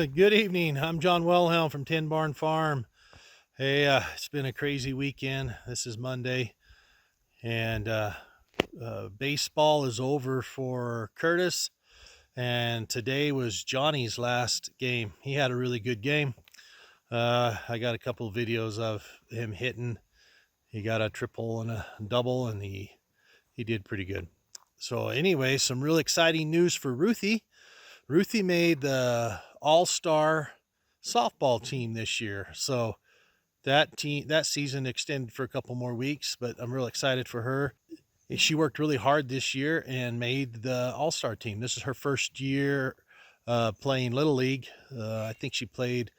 Good evening. I'm John Wellhelm from Tin Barn Farm. Hey, it's been a crazy weekend. This is Monday, and baseball is over for Curtis. And today was Johnny's last game. He had a really good game. I got a couple of videos of him hitting. He got a triple and a double, and he did pretty good. So anyway, some real exciting news for Ruthie. Ruthie made the All-Star softball team this year. So that season extended for a couple more weeks, but I'm real excited for her. She worked really hard this year and made the All-Star team. This is her first year playing Little League. I think she played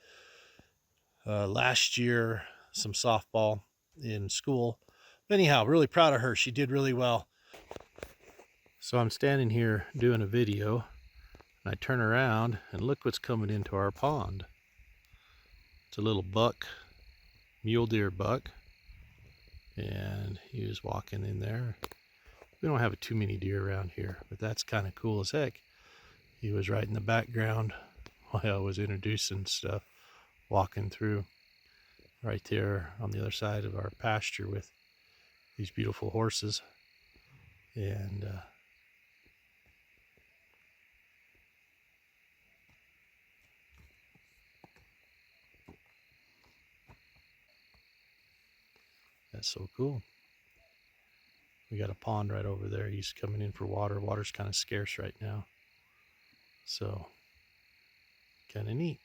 last year some softball in school. But anyhow, really proud of her. She did really well. So I'm standing here doing a video, and I turn around and look what's coming into our pond. It's a little buck, mule deer buck, and he was walking in there. We don't have too many deer around here, but that's kind of cool as heck. He was right in the background while I was introducing stuff, walking through right there on the other side of our pasture with these beautiful horses. And that's so cool. We got a pond right over there. He's coming in for water. Water's kind of scarce right now. So, kind of neat.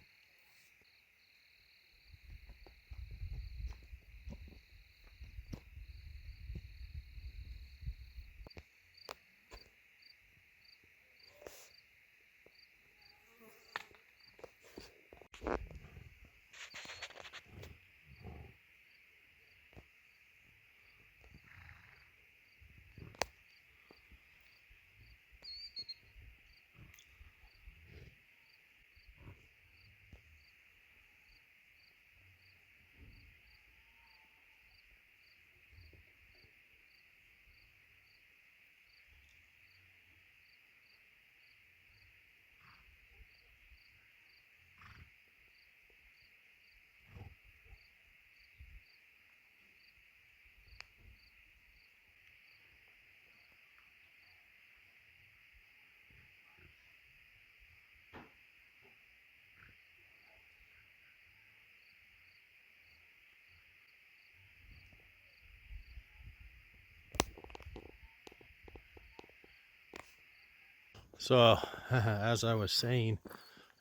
So, as I was saying,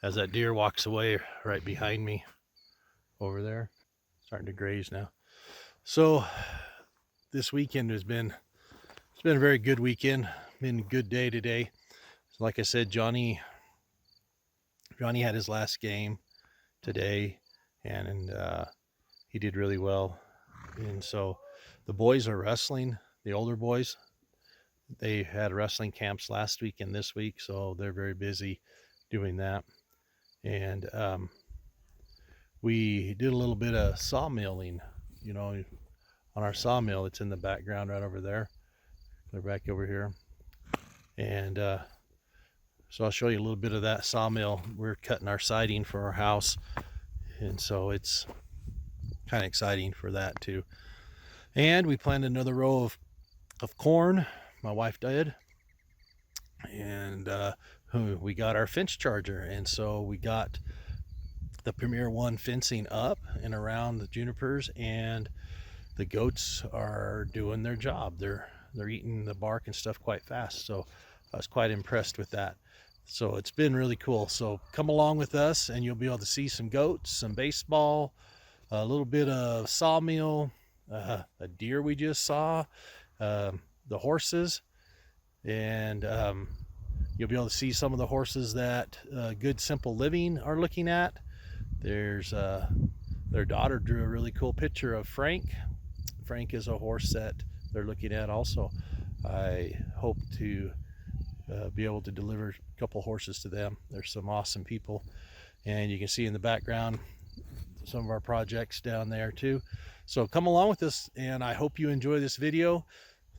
as that deer walks away right behind me over there, starting to graze now. So, this weekend it's been a very good weekend. Been a good day today. Like I said, Johnny had his last game today, and he did really well. And so, the boys are wrestling. The older boys, they had wrestling camps last week and this week, so they're very busy doing that. And we did a little bit of sawmilling, on our sawmill. It's in the background right over there. They're back over here. And so I'll show you a little bit of that sawmill. We're cutting our siding for our house, and so it's kind of exciting for that too. And we planted another row of corn. My wife did, and we got our fence charger, and so we got the Premier One fencing up and around the junipers, and the goats are doing their job. They're eating the bark and stuff quite fast, so I was quite impressed with that. So it's been really cool. So come along with us, and you'll be able to see some goats, some baseball, a little bit of sawmill, a deer we just saw, the horses, and you'll be able to see some of the horses that Good Simple Living are looking at. There's their daughter drew a really cool picture of Frank. Frank is a horse that they're looking at also. I hope to be able to deliver a couple horses to them. There's some awesome people, and you can see in the background some of our projects down there too. So come along with us, and I hope you enjoy this video.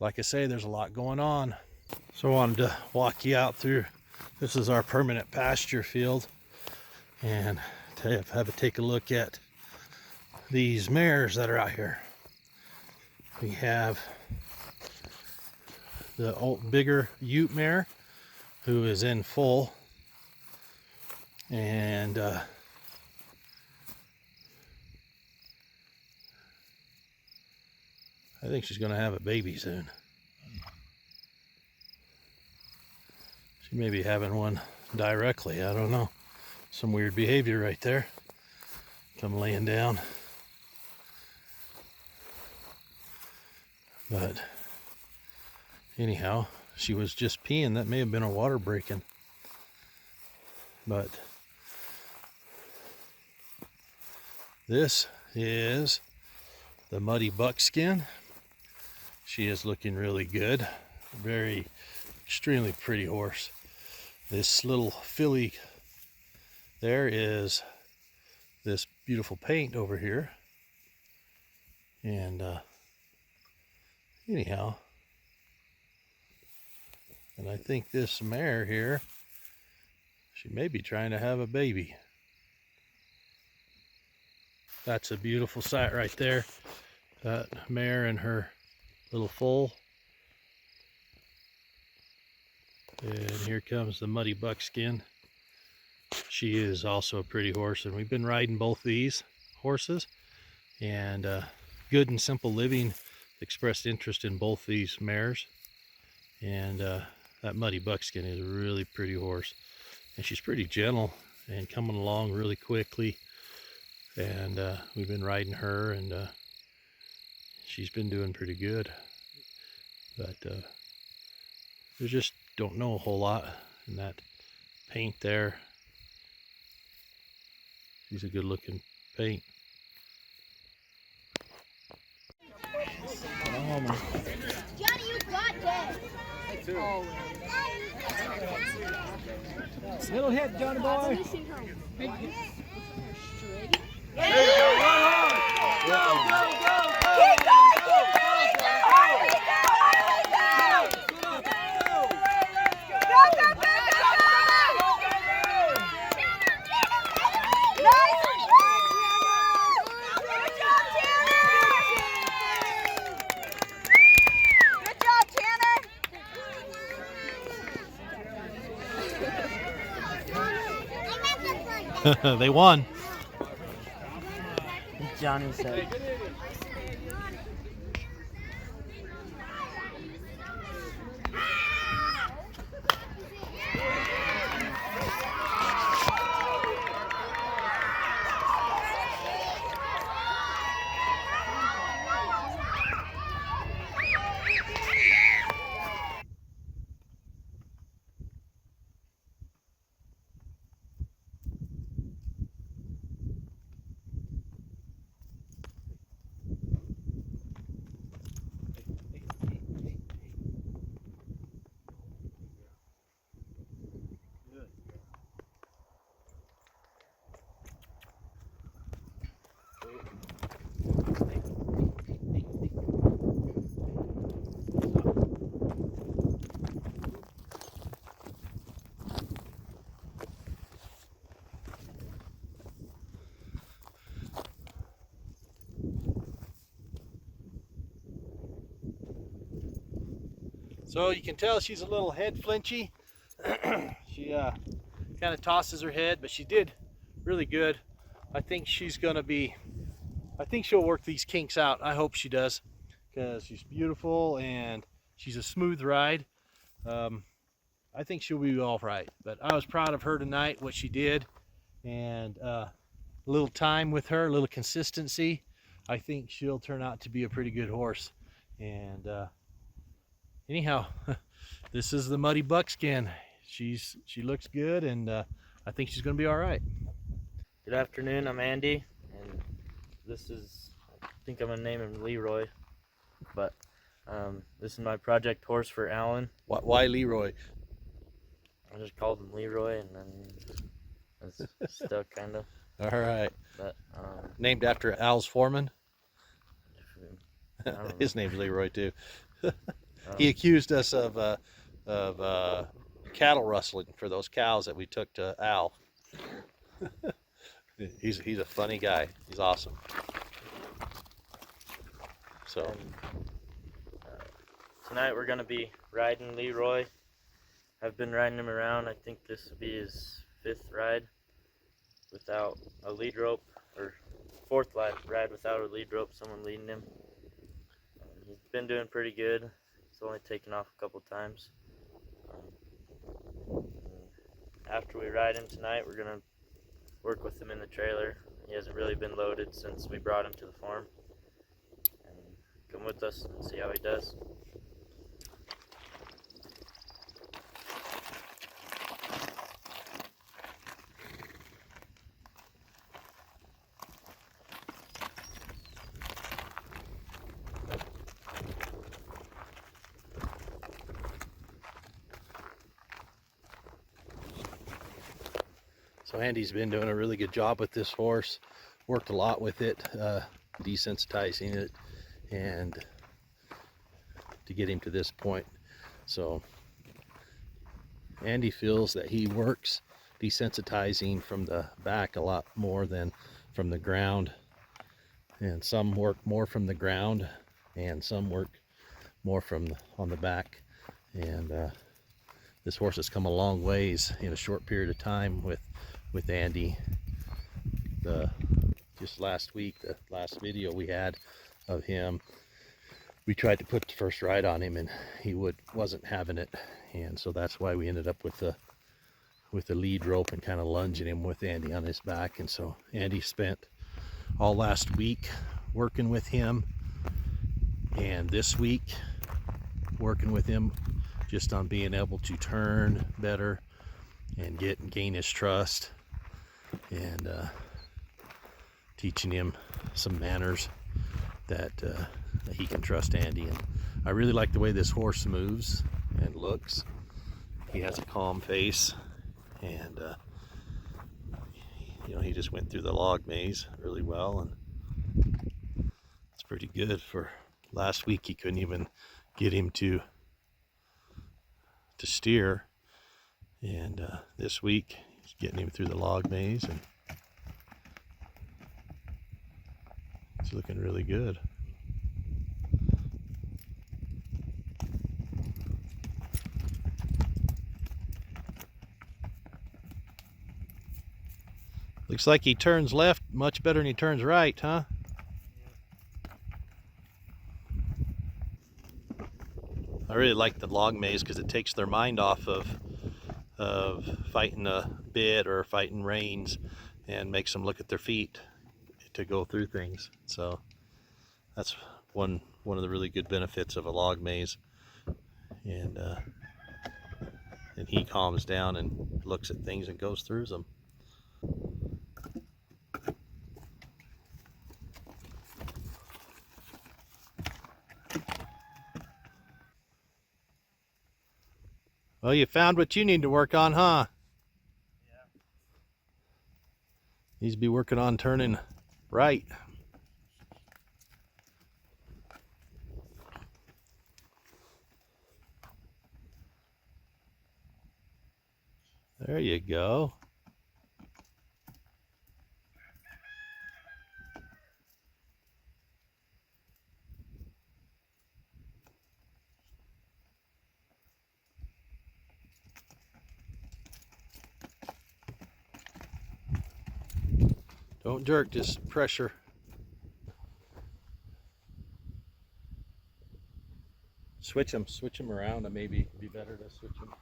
Like I say, there's a lot going on. So I wanted to walk you out through. This is our permanent pasture field, and have a take a look at these mares that are out here. We have the old, bigger Ute mare who is in full, and I think she's going to have a baby soon. She may be having one directly, I don't know. Some weird behavior right there. Come laying down. But anyhow, she was just peeing. That may have been a water breaking. But this is the muddy buckskin. She is looking really good. Very, extremely pretty horse. This little filly there is this beautiful paint over here. And anyhow, and I think this mare here, she may be trying to have a baby. That's a beautiful sight right there. That mare and her little foal. And here comes the muddy buckskin. She is also a pretty horse, and we've been riding both these horses, and Good and Simple Living expressed interest in both these mares, and that muddy buckskin is a really pretty horse, and she's pretty gentle and coming along really quickly, and we've been riding her, and she's been doing pretty good, but we just don't know a whole lot in that paint there. She's a good looking paint. Johnny, you got that. Little hit, Johnny boy. They won. Johnny said. So you can tell she's a little head flinchy. She kind of tosses her head, but she did really good. I think she's gonna be, I think she'll work these kinks out. I hope she does, because she's beautiful and she's a smooth ride. I think she'll be all right, but I was proud of her tonight, what she did, and a little time with her, a little consistency. I think she'll turn out to be a pretty good horse. And anyhow, this is the muddy buckskin. She looks good, and I think she's going to be all right. Good afternoon, I'm Andy, and this is, I think I'm going to name him Leroy, but this is my project horse for Alan. Why Leroy? I just called him Leroy, and then it's stuck, kind of. All right. But named after Al's foreman? I don't know. His name's Leroy, too. He accused us of cattle rustling for those cows that we took to Al. He's a funny guy. He's awesome. So And, tonight we're gonna be riding Leroy. I've been riding him around. I think this will be his 5th ride without a lead rope, or 4th ride without a lead rope, someone leading him. He's been doing pretty good. He's only taken off a couple times. After we ride him tonight, we're gonna work with him in the trailer. He hasn't really been loaded since we brought him to the farm. And come with us and see how he does. So Andy's been doing a really good job with this horse. Worked a lot with it, desensitizing it, and to get him to this point. So Andy feels that he works desensitizing from the back a lot more than from the ground. And some work more from the ground, and some work more from on the back. And this horse has come a long ways in a short period of time with Andy. Just last week, the last video we had of him, we tried to put the first ride on him and he wasn't having it, and so that's why we ended up with the lead rope and kind of lunging him with Andy on his back. And so Andy spent all last week working with him, and this week working with him just on being able to turn better and gain his trust, and teaching him some manners that he can trust Andy. And I really like the way this horse moves and looks. He has a calm face, and you know, he just went through the log maze really well, and it's pretty good. For last week, he couldn't even get him to steer, and this week he's getting him through the log maze, and it's looking really good. Looks like he turns left much better than he turns right, huh? I really like the log maze because it takes their mind off of fighting a bit or fighting reins, and makes them look at their feet to go through things. So that's one of the really good benefits of a log maze. And he calms down and looks at things and goes through them. Well, you found what you need to work on, huh? Yeah. Needs to be working on turning right. There you go. Don't jerk, just pressure. Switch them around, and maybe it'd be better to switch them.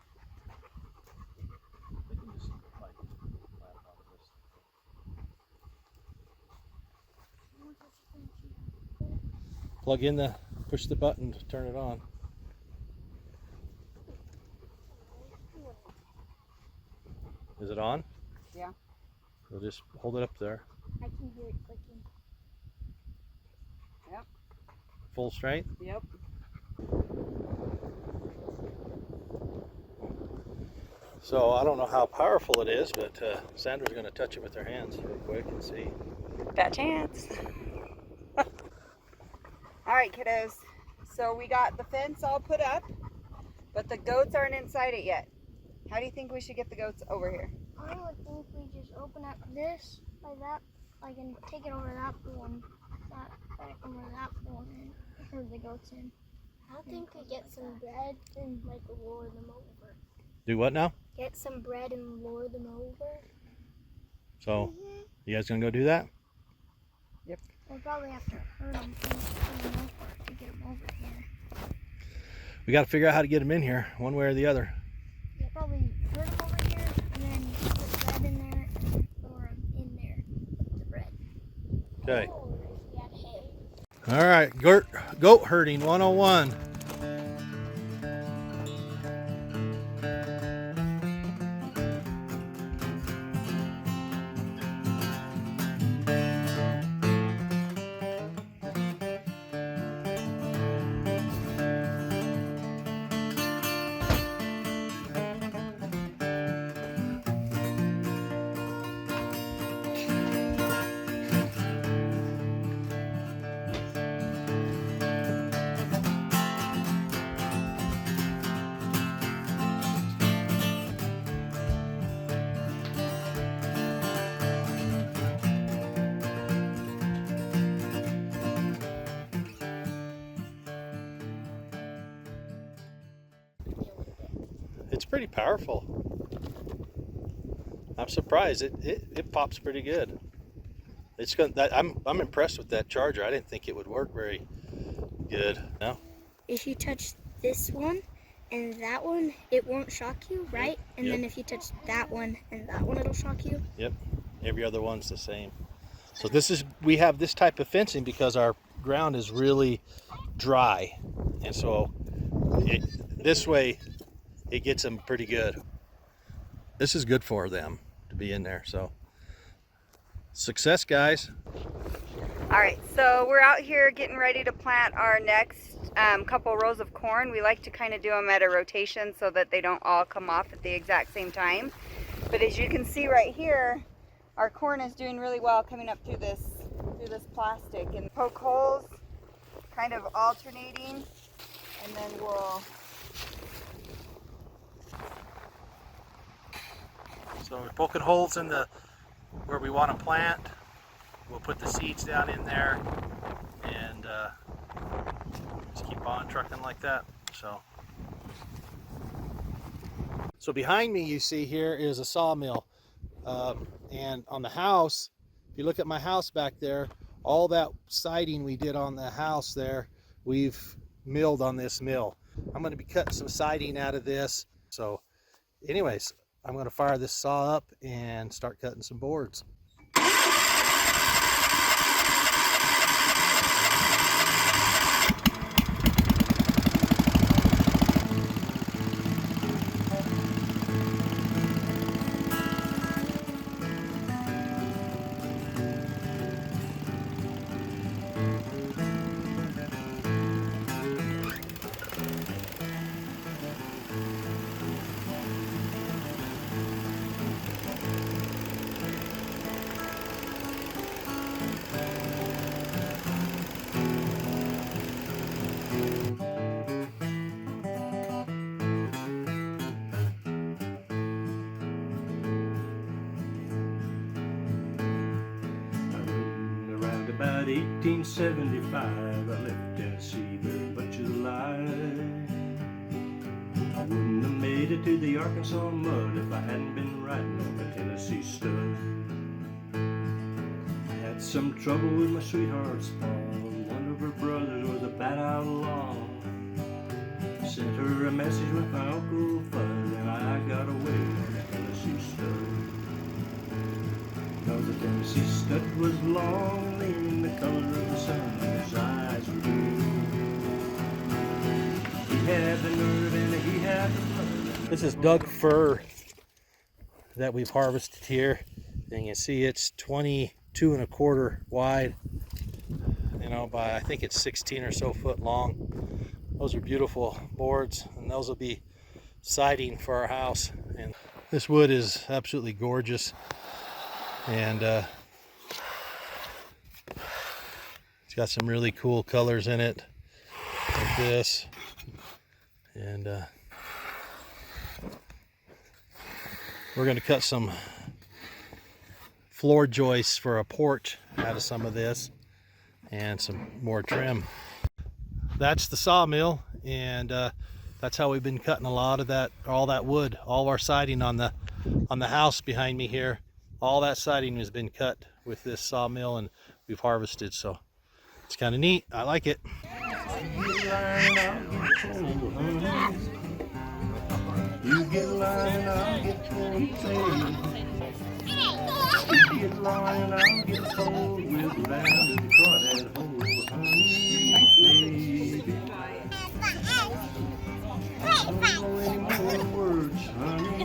Plug in push the button to turn it on. Is it on? Yeah. So just hold it up there. I can hear it clicking. Yep. Full strength? Yep. So I don't know how powerful it is, but Sandra's going to touch it with her hands real quick and see. Fat chance. All right, kiddos. So we got the fence all put up, but the goats aren't inside it yet. How do you think we should get the goats over here? I would think we just open up this like that, like and take it over that one, that back over that one, and herd the goats in. I think we get some bread and like lure them over. Do what now? Get some bread and lure them over. So, you guys gonna go do that? We'll probably have to herd them for the most part to get them over here. We got to figure out how to get them in here, one way or the other. Yeah, probably herd them over here and then put bread in there and lure them in there with the bread. Okay. Oh, yeah, hay. All right, goat herding 101. It's pretty powerful. I'm surprised. It pops pretty good. It's gonna. I'm impressed with that charger. I didn't think it would work very good. No. If you touch this one and that one, it won't shock you, right? And Yep. then if you touch that one and that one, it'll shock you. Yep. Every other one's the same. So we have this type of fencing because our ground is really dry, and so this way it gets them pretty good. This is good for them to be in there. So success, guys. All right, so we're out here getting ready to plant our next couple rows of corn. We like to kind of do them at a rotation so that they don't all come off at the exact same time. But as you can see right here, our corn is doing really well coming up through this plastic, and poke holes, kind of alternating, and then we'll. So we're poking holes in where we want to plant. We'll put the seeds down in there and just keep on trucking like that. So behind me you see here is a sawmill. And on the house, if you look at my house back there, all that siding we did on the house there, we've milled on this mill. I'm going to be cutting some siding out of this. So anyways, I'm going to fire this saw up and start cutting some boards. About 1875, I left Tennessee very much alive. I wouldn't have made it to the Arkansas mud if I hadn't been riding on the Tennessee stud. I had some trouble with my sweetheart's paw. One of her brothers was a bad outlaw. Sent her a message with my Uncle Bud, and I got away on the Tennessee stud. Cause the Tennessee stud was long, lean, the color of the sun, and his eyes were blue. He had the nerve and he had the blood. This is Doug fir that we've harvested here. And you can see it's 22 1/4 wide, you know, by I think it's 16 or so foot long. Those are beautiful boards, and those will be siding for our house. And this wood is absolutely gorgeous. And it's got some really cool colors in it, like this, and We're going to cut some floor joists for a porch out of some of this and some more trim. That's the sawmill, and that's how we've been cutting a lot of that, all that wood. All our siding on the house behind me here, all that siding has been cut with this sawmill, and we've harvested, so it's kind of neat. I like it. You get line, I'll get phone play. You get line, I'll get phone with land and caught that hole, honey, baby. Don't know any more words, honey,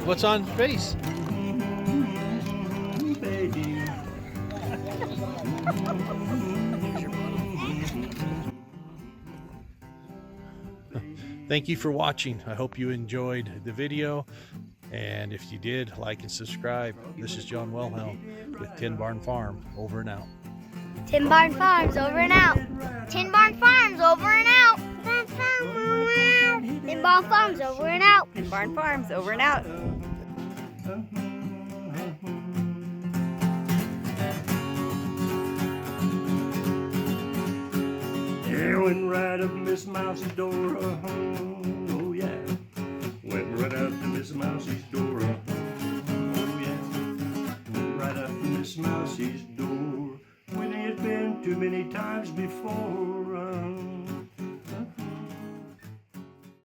What's on face? baby. Thank you for watching. I hope you enjoyed the video, and if you did, like and subscribe. This is John Wilhelm with Tin Barn Farm, over and out. Tin Barn Farms over and out. Tin Barn Farms over and out. Tin Barn Farms over and out. Tin Barn Farms, over and out. Yeah, went right up Miss Mouse's door, oh yeah. Went right up to Miss Mouse's door, oh yeah. Went right up to Miss Mouse's door when it had been too many times before.